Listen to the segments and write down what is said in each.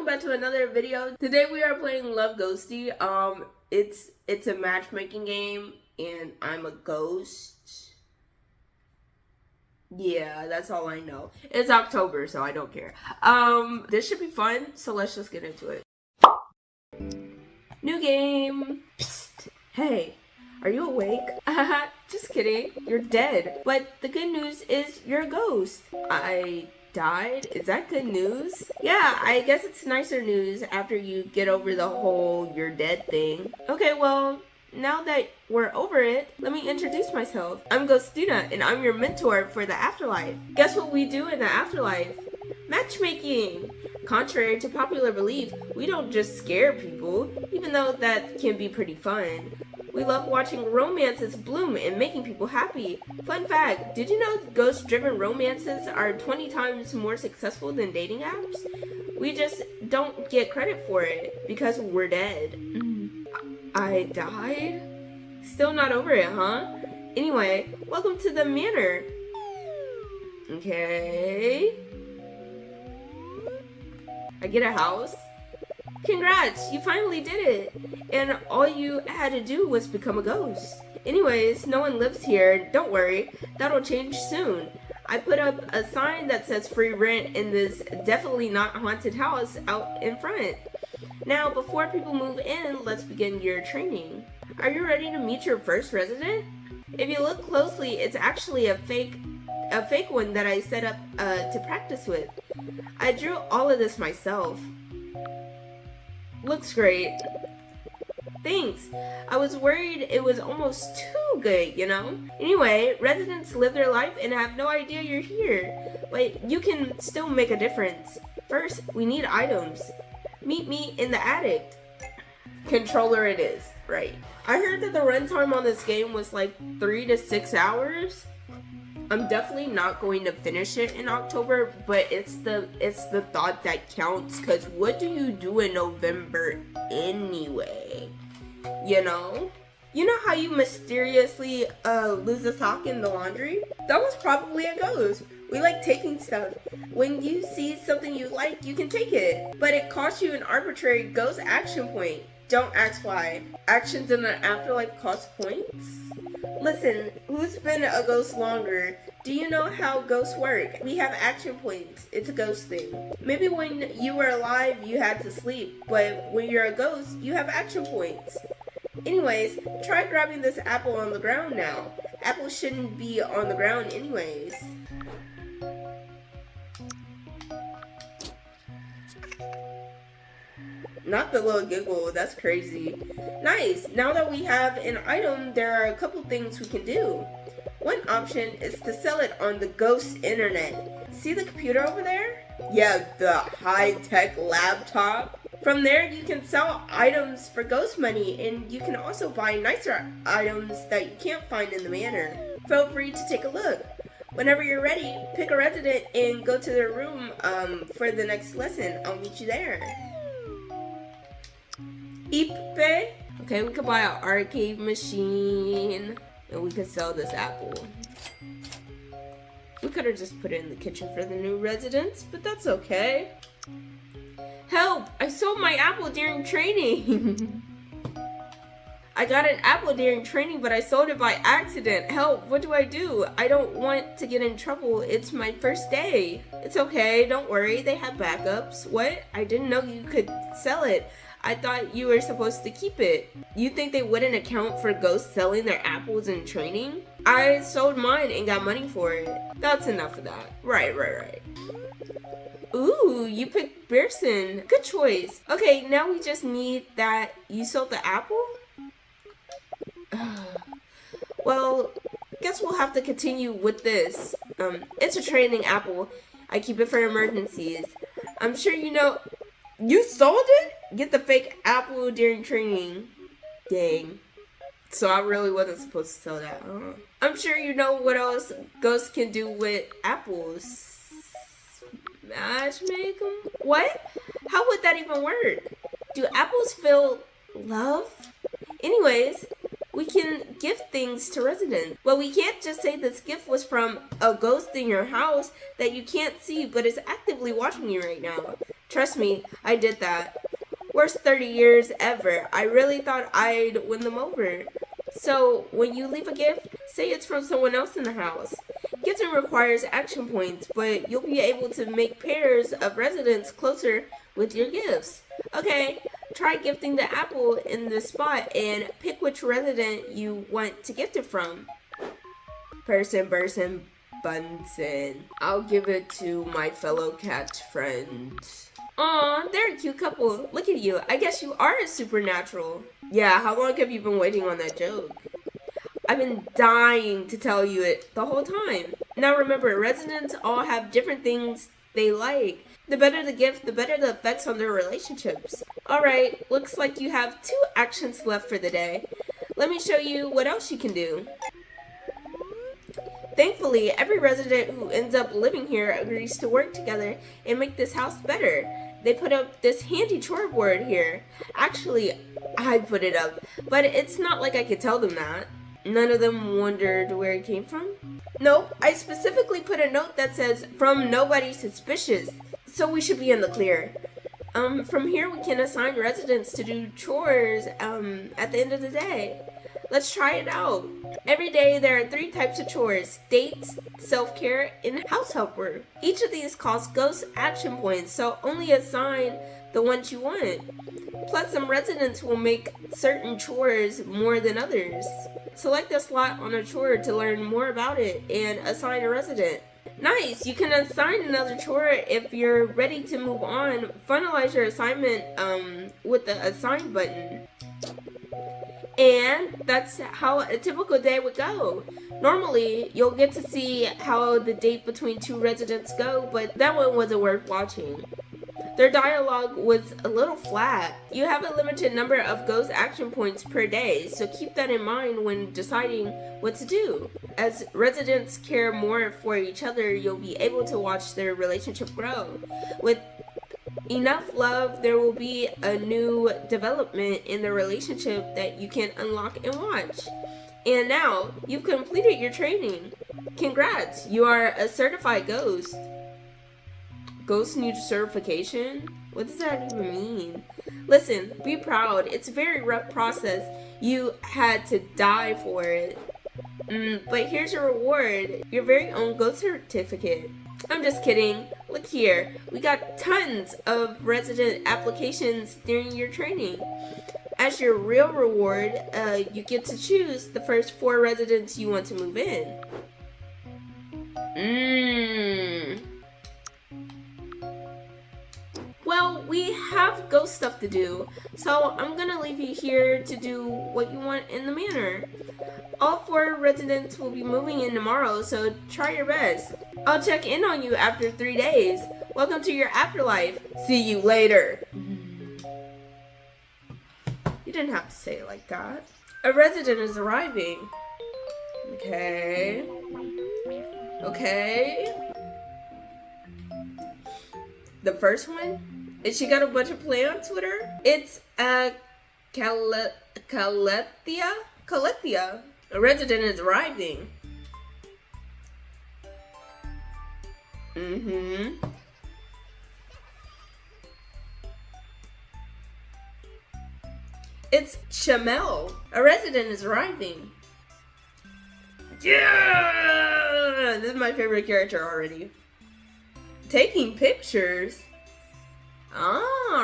back to another video. Today we are playing Love Ghostie. It's a matchmaking game and I'm a ghost. Yeah, that's all I know. It's October, so I don't care. This should be fun, so let's just get into it. New game. Psst. Hey, are you awake? Just kidding. You're dead. But the good news is you're a ghost. I died? Is that good news? Yeah, I guess it's nicer news after you get over the whole you're dead thing. Okay, well, now that we're over it, let me introduce myself. I'm Ghostina, and I'm your mentor for the afterlife. Guess what we do in the afterlife? Matchmaking! Contrary to popular belief, we don't just scare people, even though that can be pretty fun. We love watching romances bloom and making people happy. Fun fact, did you know ghost-driven romances are 20 times more successful than dating apps? We just don't get credit for it because we're dead. I died? Still not over it, huh? Anyway, welcome to the manor. Okay. I get a house. Congrats, you finally did it. And all you had to do was become a ghost. Anyways, no one lives here. Don't worry, that'll change soon. I put up a sign that says free rent in this definitely not haunted house out in front. Now, before people move in, let's begin your training. Are you ready to meet your first resident? If you look closely, it's actually a fake one that I set up to practice with. I drew all of this myself. Looks great. Thanks. I was worried it was almost too good, you know? Anyway, residents live their life and have no idea you're here. But you can still make a difference. First, we need items. Meet me in the attic. Controller it is. Right. I heard that the runtime on this game was like 3 to 6 hours. I'm definitely not going to finish it in October, but it's the thought that counts, because what do you do in November anyway? You know? You know how you mysteriously lose a sock in the laundry? That was probably a ghost. We like taking stuff. When you see something you like, you can take it. But it costs you an arbitrary ghost action point. Don't ask why. Actions in the afterlife cost points? Listen, who's been a ghost longer? Do you know how ghosts work? We have action points. It's a ghost thing. Maybe when you were alive, you had to sleep, but when you're a ghost, you have action points. Anyways, try grabbing this apple on the ground now. Apples shouldn't be on the ground anyways. Not the little giggle, that's crazy. Nice, now that we have an item, there are a couple things we can do. One option is to sell it on the ghost internet. See the computer over there? Yeah, the high-tech laptop. From there, you can sell items for ghost money, and you can also buy nicer items that you can't find in the manor. Feel free to take a look. Whenever you're ready, pick a resident and go to their room for the next lesson. I'll meet you there. ep1. Okay, we could buy an arcade machine and we could sell this apple. We could have just put it in the kitchen for the new residents, but that's okay. Help! I sold my apple during training. I got an apple during training, but I sold it by accident. Help! What do I do? I don't want to get in trouble. It's my first day. It's okay, don't worry. They have backups. What? I didn't know you could sell it. I thought you were supposed to keep it. You think they wouldn't account for ghosts selling their apples in training? I sold mine and got money for it. That's enough of that. Right. Ooh, you picked Pearson. Good choice. Okay, now we just need that you sold the apple? Well, guess we'll have to continue with this. It's a training apple. I keep it for emergencies. I'm sure you know... You sold it? Get the fake apple during training. Dang. So I really wasn't supposed to sell that, huh? I'm sure you know what else ghosts can do with apples. Matchmake them? What? How would that even work? Do apples feel love? Anyways, we can gift things to residents. But we can't just say this gift was from a ghost in your house that you can't see but is actively watching you right now. Trust me, I did that. Worst 30 years ever. I really thought I'd win them over. So, when you leave a gift, say it's from someone else in the house. Gifting requires action points, but you'll be able to make pairs of residents closer with your gifts. Okay, try gifting the apple in the spot and pick which resident you want to gift it from. Person, Bunsen. I'll give it to my fellow cat friend. Aw, they're a cute couple. Look at you. I guess you are a supernatural. Yeah, how long have you been waiting on that joke? I've been dying to tell you it the whole time. Now remember, residents all have different things they like. The better the gift, the better the effects on their relationships. Alright, looks like you have 2 actions left for the day. Let me show you what else you can do. Thankfully, every resident who ends up living here agrees to work together and make this house better. They put up this handy chore board here. Actually, I put it up, but it's not like I could tell them that. None of them wondered where it came from? Nope, I specifically put a note that says, from nobody suspicious, so we should be in the clear. From here we can assign residents to do chores, at the end of the day. Let's try it out. Every day there are 3 types of chores: dates, self-care, and house helper. Each of these costs ghost action points, so only assign the ones you want. Plus, some residents will make certain chores more than others. Select a slot on a chore to learn more about it and assign a resident. Nice! You can assign another chore if you're ready to move on. Finalize your assignment with the assign button. And that's how a typical day would go. Normally, you'll get to see how the date between 2 residents go, but that one wasn't worth watching. Their dialogue was a little flat. You have a limited number of ghost action points per day, so keep that in mind when deciding what to do. As residents care more for each other, you'll be able to watch their relationship grow. With enough love, there will be a new development in the relationship that you can unlock and watch. And now, you've completed your training. Congrats, you are a certified ghost. Ghost need certification? What does that even mean? Listen, be proud. It's a very rough process. You had to die for it. But here's your reward. Your very own ghost certificate. I'm just kidding. Look here. We got tons of resident applications during your training. As your real reward, you get to choose the first 4 residents you want to move in. Well, we have ghost stuff to do, so I'm gonna leave you here to do what you want in the manor. All 4 residents will be moving in tomorrow, so try your best. I'll check in on you after 3 days. Welcome to your afterlife. See you later. You didn't have to say it like that. A resident is arriving. Okay. The first one? Is she got a bunch of plants with her? It's Calethea. A resident is arriving. It's Shamel. A resident is arriving. Yeah! This is my favorite character already. Taking pictures.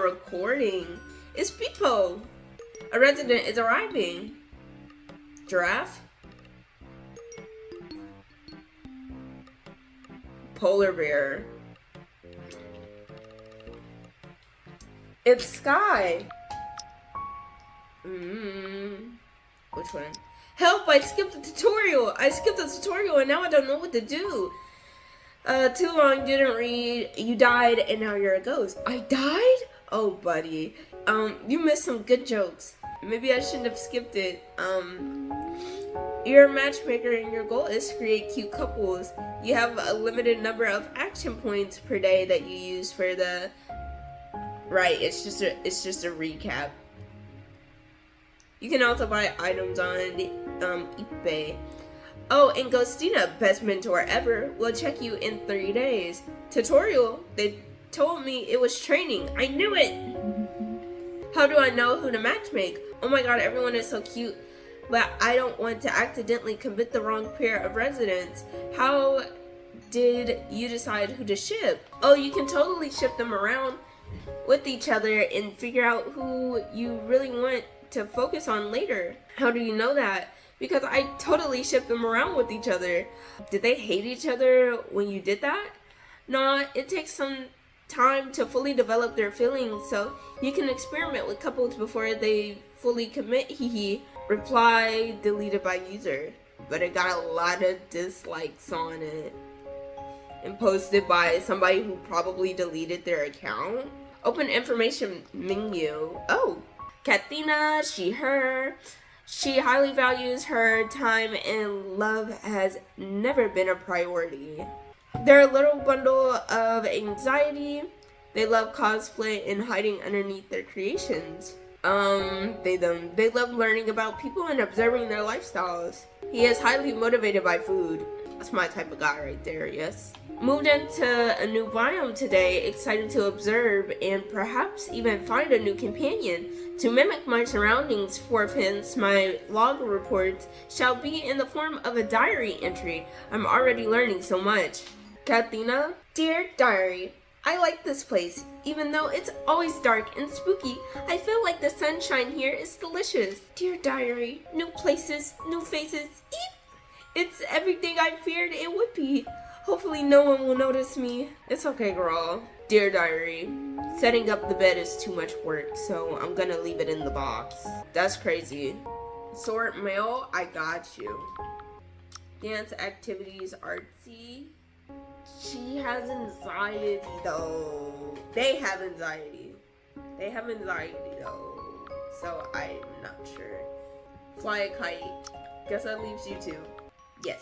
Recording. It's Pipo. A resident is arriving. Giraffe. Polar bear. It's Sky. Which one? Help! I skipped the tutorial and now I don't know what to do. Too long, didn't read, you died, and now you're a ghost. I died? Oh, buddy. You missed some good jokes. Maybe I shouldn't have skipped it. You're a matchmaker and your goal is to create cute couples. You have a limited number of action points per day that you use for the... Right, it's just a recap. You can also buy items on eBay. Oh, and Ghostina, best mentor ever, will check you in 3 days. Tutorial, they told me it was training. I knew it. How do I know who to matchmake? Oh my god, everyone is so cute, but I don't want to accidentally commit the wrong pair of residents. How did you decide who to ship? Oh, you can totally ship them around with each other and figure out who you really want to focus on later. How do you know that? Because I totally shipped them around with each other. Did they hate each other when you did that? No, it takes some time to fully develop their feelings, so you can experiment with couples before they fully commit. Hehe. Reply deleted by user, but it got a lot of dislikes on it and posted by somebody who probably deleted their account. Open information menu. Oh, Katina, she, her. She highly values her time, and love has never been a priority. They're a little bundle of anxiety. They love cosplay and hiding underneath their creations. They love learning about people and observing their lifestyles. He is highly motivated by food. That's my type of guy right there, yes. Moved into a new biome today, excited to observe and perhaps even find a new companion. To mimic my surroundings, fourth hence, my log reports shall be in the form of a diary entry. I'm already learning so much. Katina, dear diary, I like this place. Even though it's always dark and spooky, I feel like the sunshine here is delicious. Dear diary, new places, new faces, eep! It's everything I feared it would be. Hopefully no one will notice me. It's okay, girl. Dear diary, setting up the bed is too much work, so I'm gonna leave it in the box. That's crazy. Sort mail, I got you. Dance activities, artsy. She has anxiety though. They have anxiety. They have anxiety though. So I'm not sure. Fly a kite. Guess that leaves you two. Yes.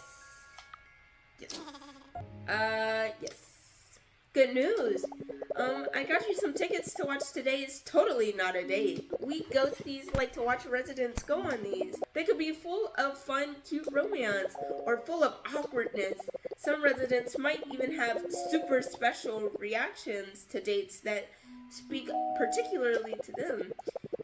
Yes. Yes. Good news. I got you some tickets to watch Today's Totally Not a Date. We ghosties like to watch residents go on these. They could be full of fun, cute romance, or full of awkwardness. Some residents might even have super special reactions to dates that speak particularly to them.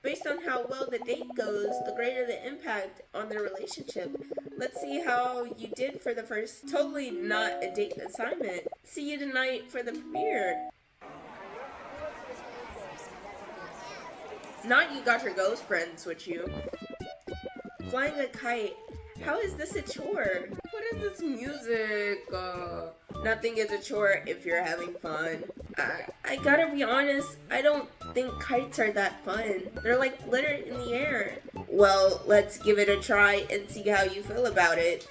Based on how well the date goes, the greater the impact on their relationship. Let's see how you did for the first totally not a date assignment. See you tonight for the premiere. Not you got your ghost friends with you. Flying a kite. How is this a chore? What is this music? Nothing is a chore if you're having fun. I gotta be honest, I don't think kites are that fun. They're like glitter in the air. Well, let's give it a try and see how you feel about it.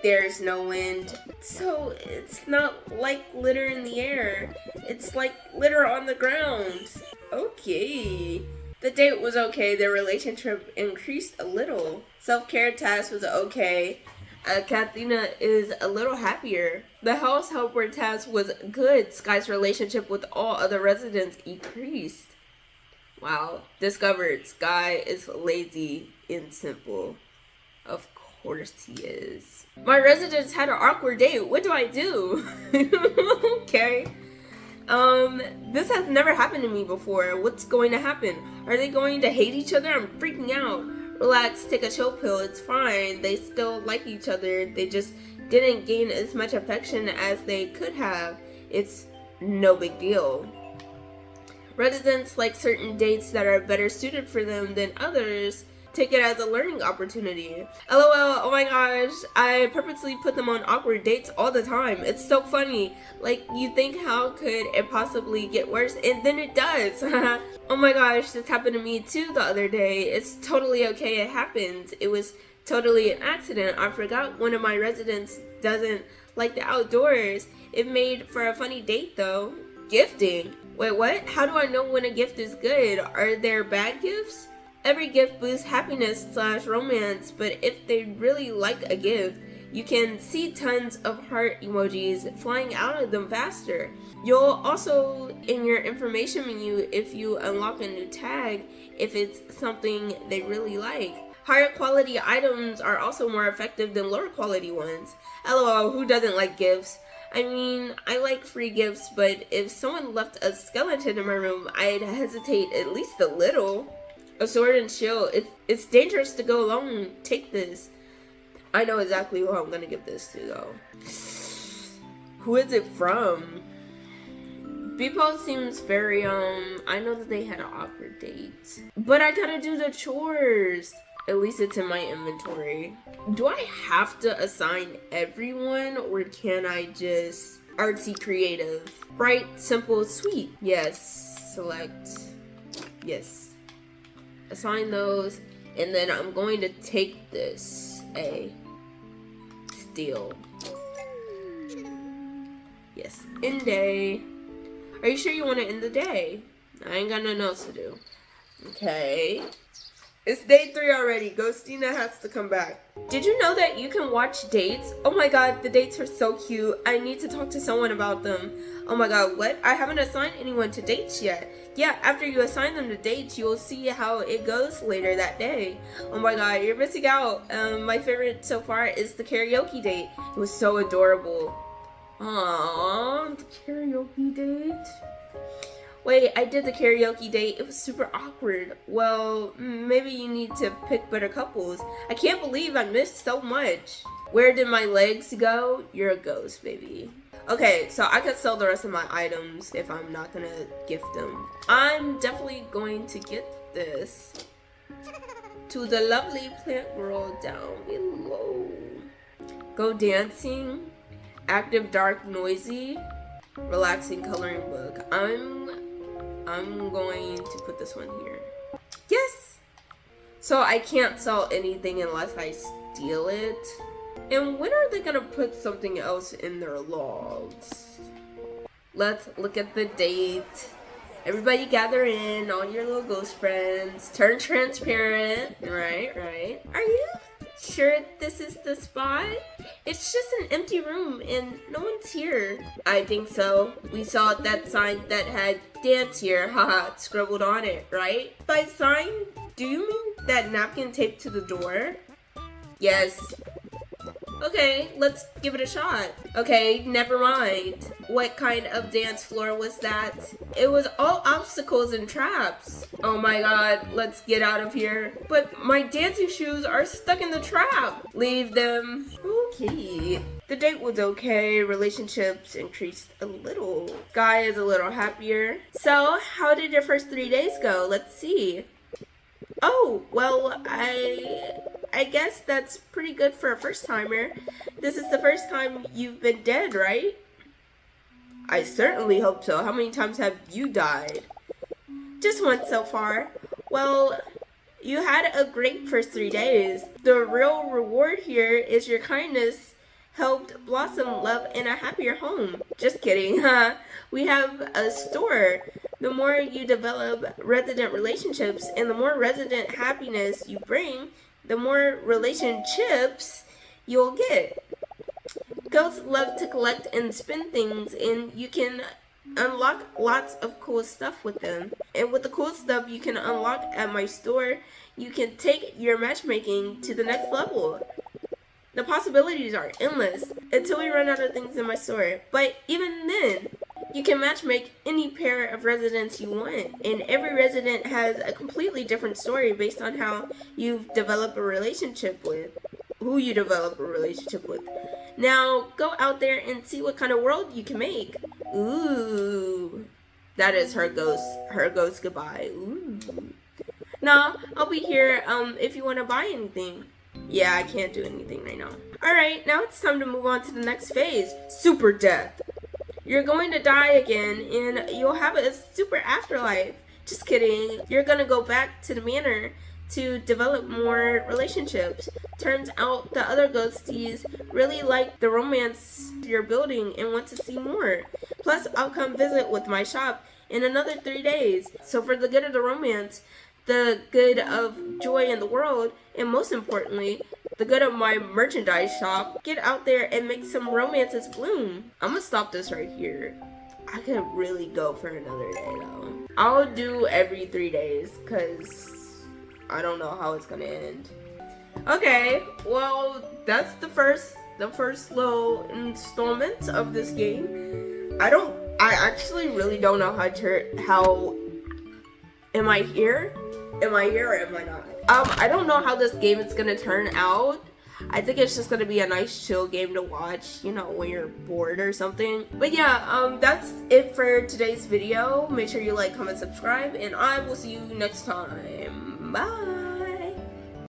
There's no wind. So it's not like glitter in the air. It's like glitter on the ground. Okay. The date was okay. Their relationship increased a little. Self-care task was okay. Katina is a little happier. The house helper task was good. Sky's relationship with all other residents increased. Wow. Discovered Sky is lazy and simple. Of course he is. My residents had an awkward date. What do I do? Okay. This has never happened to me before. What's going to happen? Are they going to hate each other? I'm freaking out. Relax, take a chill pill, it's fine. They still like each other. They just didn't gain as much affection as they could have. It's no big deal. Residents like certain dates that are better suited for them than others. Take it as a learning opportunity. LOL, oh my gosh, I purposely put them on awkward dates all the time. It's so funny. Like, you think how could it possibly get worse? And then it does. Oh my gosh, this happened to me too the other day. It's totally okay, it happens. It was totally an accident. I forgot one of my residents doesn't like the outdoors. It made for a funny date though. Gifting. Wait, what? How do I know when a gift is good? Are there bad gifts? Every gift boosts happiness / romance, but if they really like a gift, you can see tons of heart emojis flying out of them faster. You'll also, in your information menu, if you unlock a new tag, if it's something they really like. Higher quality items are also more effective than lower quality ones. LOL, who doesn't like gifts? I mean, I like free gifts, but if someone left a skeleton in my room, I'd hesitate at least a little. A sword and shield. It's dangerous to go alone. Take this. I know exactly who I'm gonna give this to, though. Who is it from? Beepo seems very, I know that they had an awkward date. But I gotta do the chores. At least it's in my inventory. Do I have to assign everyone, or can I just artsy creative? Bright, simple, sweet. Yes. Select. Yes. Assign those. And then I'm going to take this. Steal. Yes. End day. Are you sure you want to end the day? I ain't got nothing else to do. Okay. It's day 3 already. Ghostina has to come back. Did you know that you can watch dates? Oh my god, the dates are so cute. I need to talk to someone about them. Oh my god, what? I haven't assigned anyone to dates yet. Yeah, after you assign them to dates, you'll see how it goes later that day. Oh my god, you're missing out. My favorite so far is the karaoke date. It was so adorable. Aww, the karaoke date. Wait, I did the karaoke date. It was super awkward. Well, maybe you need to pick better couples. I can't believe I missed so much. Where did my legs go? You're a ghost, baby. Okay, so I could sell the rest of my items if I'm not gonna gift them. I'm definitely going to get this to the lovely plant girl down below. Go dancing. Active, dark, noisy. Relaxing coloring book. I'm going to put this one here. Yes! So I can't sell anything unless I steal it. And when are they gonna put something else in their logs? Let's look at the date. Everybody gather in, all your little ghost friends. Turn transparent. Right. Are you sure this is the spot? It's just an empty room and no one's here. I think so. We saw that sign that had dance here, haha, scribbled on it, right? By sign, do you mean that napkin taped to the door? Yes. Okay, let's give it a shot. Okay, never mind. What kind of dance floor was that? It was all obstacles and traps. Oh my god, let's get out of here. But my dancing shoes are stuck in the trap. Leave them. Okay. The date was okay. Relationships increased a little. Guy is a little happier. So, how did your first 3 days go? Let's see. Oh, well, I guess that's pretty good for a first timer. This is the first time you've been dead, right? I certainly hope so. How many times have you died? Just once so far. Well, you had a great first 3 days. The real reward here is your kindness helped blossom love in a happier home. Just kidding, huh? We have a store. The more you develop resident relationships and the more resident happiness you bring, the more relationships you'll get. Ghosts love to collect and spin things, and you can unlock lots of cool stuff with them. And with the cool stuff you can unlock at my store, you can take your matchmaking to the next level. The possibilities are endless until we run out of things in my store. But even then, you can matchmake any pair of residents you want, and every resident has a completely different story based on how you've developed a relationship with, who you develop a relationship with. Now, go out there and see what kind of world you can make. Ooh, that is her ghost goodbye. Ooh. Nah, I'll be here if you want to buy anything. Yeah, I can't do anything right now. Alright, now it's time to move on to the next phase, super death. You're going to die again, and you'll have a super afterlife. Just kidding. You're gonna go back to the manor to develop more relationships. Turns out the other ghosties really like the romance you're building and want to see more. Plus, I'll come visit with my shop in another 3 days. So for the good of the romance, the good of joy in the world, and most importantly, the good of my merchandise shop, get out there and make some romances bloom. I'm gonna stop this right here. I could really go for another day though. I'll do every 3 days because I don't know how it's gonna end. Okay, well, that's the the first little installment of this game. I actually really don't know how, am I here? Am I here or am I not? I don't know how this game is gonna turn out. I think it's just gonna be a nice chill game to watch, you know, when you're bored or something. But yeah, that's it for today's video. Make sure you like, comment, subscribe, and I will see you next time. Bye!